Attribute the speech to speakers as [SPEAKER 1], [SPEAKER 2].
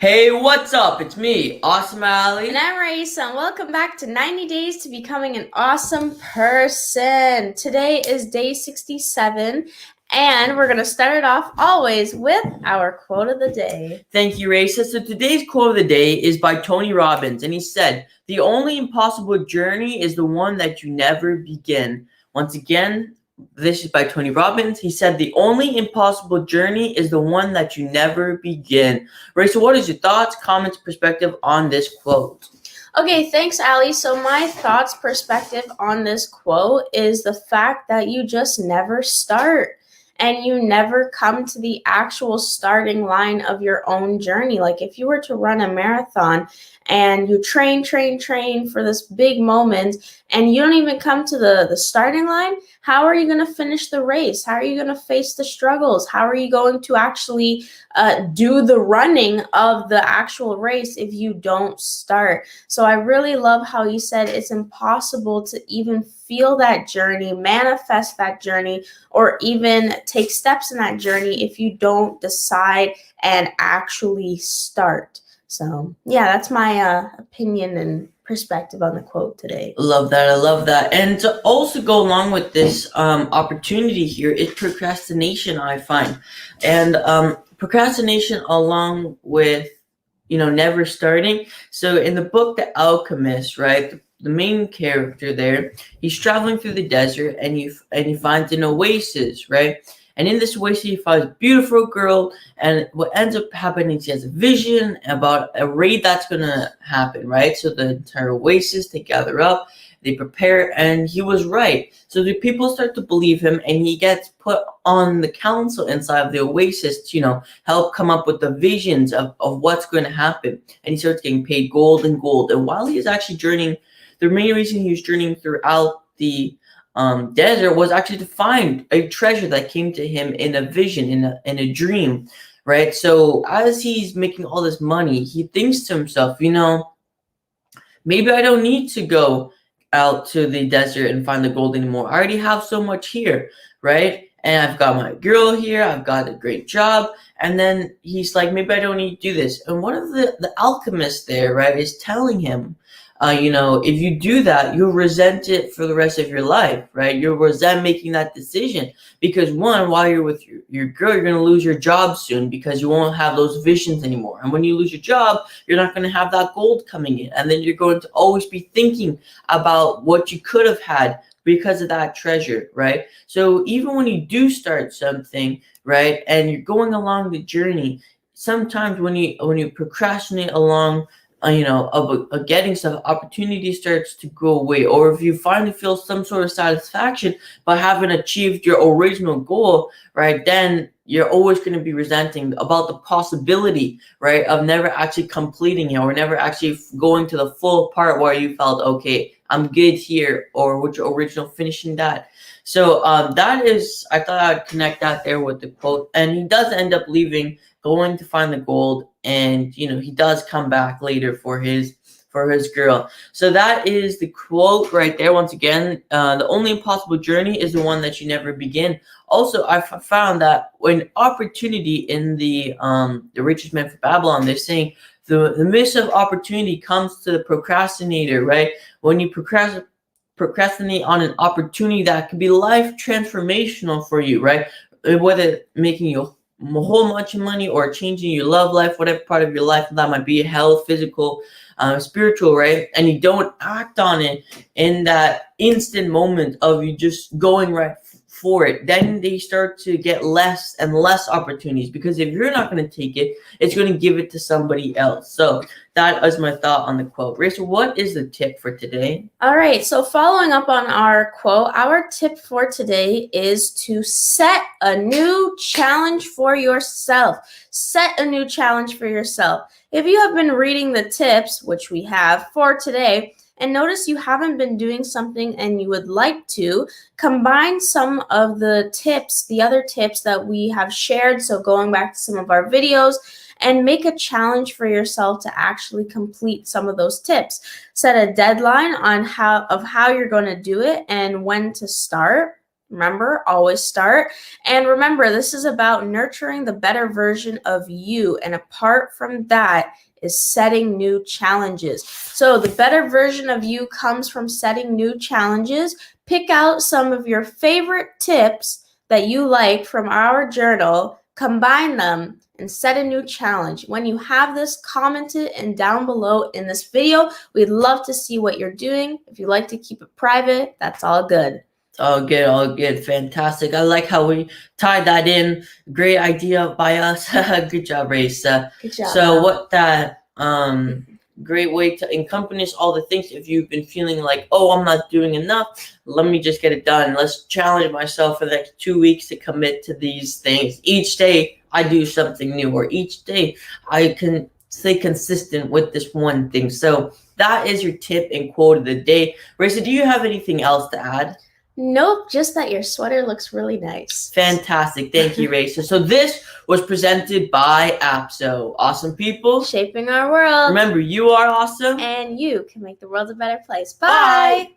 [SPEAKER 1] Hey, what's up? It's me, Awesome Ali.
[SPEAKER 2] And I'm Raisa, and welcome back to 90 Days to Becoming an Awesome Person. Today is day 67, and we're going to start it off always with our quote of the day.
[SPEAKER 1] Thank you, Raisa. So today's quote of the day is by Tony Robbins, and he said, "The only impossible journey is the one that you never begin." Once again, this is by Tony Robbins. He said, "The only impossible journey is the one that you never begin." Raisa, what is your thoughts, comments, perspective on this quote?
[SPEAKER 2] Okay, thanks, Ali. So, my thoughts, perspective on this quote is the fact that you just never start and you never come to the actual starting line of your own journey. Like, if you were to run a marathon and you train for this big moment and you don't even come to the starting line, how are you going to finish the race? How are you going to face the struggles? How are you going to actually do the running of the actual race if you don't start? So I really love how you said it's impossible to even feel that journey, manifest that journey, or even take steps in that journey if you don't decide and actually start. So yeah, that's my opinion and perspective on the quote today.
[SPEAKER 1] Love that. I love that. And to also go along with this opportunity here is procrastination, I find. And procrastination along with, never starting. So in the book, The Alchemist, right? The main character there, he's traveling through the desert and he finds an oasis, right? And in this oasis, he finds a beautiful girl. And what ends up happening is he has a vision about a raid that's going to happen, right? So the entire oasis, they gather up, they prepare, and he was right. So the people start to believe him, and he gets put on the council inside of the oasis to, help come up with the visions of what's going to happen. And he starts getting paid gold and gold. And while he is actually journeying, the main reason he was journeying throughout the desert was actually to find a treasure that came to him in a vision, in a dream, right? So as he's making all this money, he thinks to himself, maybe I don't need to go out to the desert and find the gold anymore. I already have so much here, right? And I've got my girl here, I've got a great job. And then he's like, maybe I don't need to do this. And one of the alchemists there, right, is telling him, if you do that, you'll resent it for the rest of your life, right? You'll resent making that decision because one, while you're with your girl, you're going to lose your job soon because you won't have those visions anymore. And when you lose your job, you're not going to have that gold coming in. And then you're going to always be thinking about what you could have had because of that treasure, right? So even when you do start something, right, and you're going along the journey, sometimes when you procrastinate along of getting stuff, opportunity starts to go away. Or if you finally feel some sort of satisfaction by having achieved your original goal, right, then you're always going to be resenting about the possibility, right, of never actually completing it or never actually going to the full part where you felt, okay, I'm good here, or with your original finishing that. So that is, I thought I'd connect that there with the quote. And he does end up leaving, going to find the gold, and he does come back later for his girl. So that is the quote right there. Once again, the only impossible journey is the one that you never begin. Also, I found that when opportunity in the Richest Man from Babylon, they're saying the miss of opportunity comes to the procrastinator, right? When you procrastinate on an opportunity that could be life transformational for you, right? Whether making you a whole bunch of money or changing your love life, whatever part of your life that might be, health, physical, spiritual, right? And you don't act on it in that instant moment of you just going right for it, then they start to get less and less opportunities, because if you're not going to take it, it's going to give it to somebody else. So that is my thought on the quote. Rachel, what is the tip for today?
[SPEAKER 2] All right, so following up on our quote, our tip for today is to set a new challenge for yourself. Set a new challenge for yourself. If you have been reading the tips, which we have for today, and notice you haven't been doing something and you would like to, combine some of the tips, the other tips that we have shared, so going back to some of our videos, and make a challenge for yourself to actually complete some of those tips. Set a deadline on how you're going to do it and when to start. Remember, always start. And remember, this is about nurturing the better version of you. And apart from that is setting new challenges. So the better version of you comes from setting new challenges. Pick out some of your favorite tips that you like from our journal, combine them, and set a new challenge. When you have this, comment it and down below in this video. We'd love to see what you're doing. If you like to keep it private, that's all good.
[SPEAKER 1] All good, fantastic. I like how we tied that in. Great idea by us. Good job, Race.
[SPEAKER 2] Good job.
[SPEAKER 1] So what that great way to encompass all the things. If you've been feeling like, oh, I'm not doing enough, let me just get it done. Let's challenge myself for the next 2 weeks to commit to these things. Each day I do something new, or each day I can stay consistent with this one thing. So that is your tip and quote of the day. Raisa, do you have anything else to add?
[SPEAKER 2] Nope, just that your sweater looks really nice.
[SPEAKER 1] Fantastic. Thank you, Raisa. So this was presented by APSO. Awesome people.
[SPEAKER 2] Shaping our world.
[SPEAKER 1] Remember, you are awesome.
[SPEAKER 2] And you can make the world a better place. Bye.